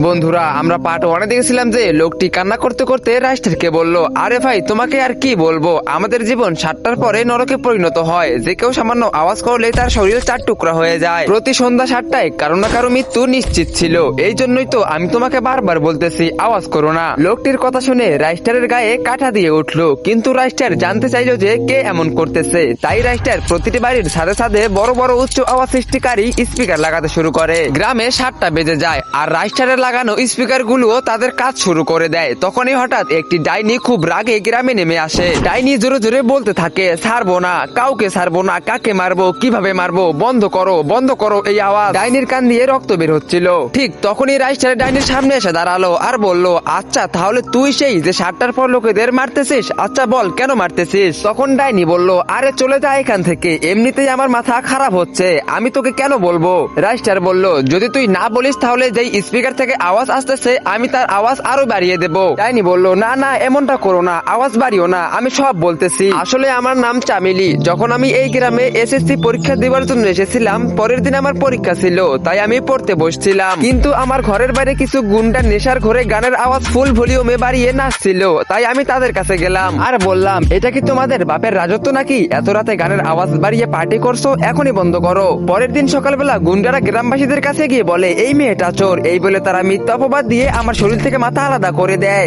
বন্ধুরা, আমরা পার্ট ওয়ানে দেখেছিলাম যে লোকটি কান্না করতে করতে রাইস্টারকে বলল, আরে ভাই তোমাকে আর কি বলবো, আমাদের জীবন 7টার পরে নরকে পরিণত হয়। যে কেউ সামান্য আওয়াজ করলে তার শরীর 4 টুকরা হয়ে যায়। প্রতি সন্ধ্যা 7টায় কারো না কারো মৃত্যু নিশ্চিত ছিল। এই জন্যই তো আমি তোমাকে বারবার বলতেছি আওয়াজ করো না। লোকটির কথা শুনে রাইস্টারের গায়ে কাঁটা দিয়ে উঠলো, কিন্তু রাইস্টার জানতে চাইলো যে কে এমন করতেছে। তাই রাইস্টার প্রতিটি বাড়ির ছাদে ছাদে বড় বড় উচ্চ আওয়াজ সৃষ্টিকারী স্পিকার লাগাতে শুরু করে। গ্রামে 7টা বেজে যায় আর রাইস্টারের লাগানো স্পিকার গুলোও তাদের কাজ শুরু করে দেয়। তখনই হঠাৎ একটি ডাইনি খুব রাগে গ্রামে নেমে আসে। ডাইনি জোরে জোরে বলতে থাকে, ছাড়বো না, কাউকে ছাড়বো না, কাকে মারবো, কিভাবে মারবো, বন্ধ করো, বন্ধ করো এই আওয়াজ। ডাইনির কান দিয়ে রক্ত বের হচ্ছিল। ঠিক তখনই রাইস্টার ডাইনির সামনে এসে দাঁড়ালো আর বলল, আচ্ছা তাহলে তুই সেই যে 7টার পর লোকেদের মারতেছিস, আচ্ছা বল কেন মারতেছিস। তখন ডাইনি বলল, আরে চলে যা এখান থেকে, এমনিতেই আমার মাথা খারাপ হচ্ছে, আমি তোকে কেন বলবো। রাইস্টার বলল, যদি তুই না বলিস তাহলে যেই স্পিকার থেকে আওয়াজ আসতেছে আমি তার আওয়াজ আরো বাড়িয়ে দেব। ডাইনি বলল, না না এমনটা করো না, আওয়াজ বাড়িও না, আমি সব বলতেছি। আসলে আমার নাম চামেলি। যখন আমি এই গ্রামে এসএসসি পরীক্ষা দেওয়ার জন্য এসেছিলাম, পরের দিন আমার পরীক্ষা ছিল, তাই আমি পড়তে বসছিলাম। কিন্তু আমার ঘরের বাইরে কিছু গুন্ডা নেশার ঘরে গানের আওয়াজ ফুল ভলিউমে বাড়িয়ে নাচছিল। তাই আমি তাদের কাছে গেলাম আর বললাম, এটা কি তোমাদের বাপের রাজত্ব নাকি, এত রাতে গানের আওয়াজ বাড়িয়ে পার্টি করছো, এখনই বন্ধ করো। পরের দিন সকালবেলা গুন্ডারা গ্রামবাসীদের কাছে গিয়ে বলে, এই মেয়েটা চোর। এই বলে তারা মিথ্যা অপবাদ দিয়ে আমার শরীর থেকে মাথা আলাদা করে দেয়।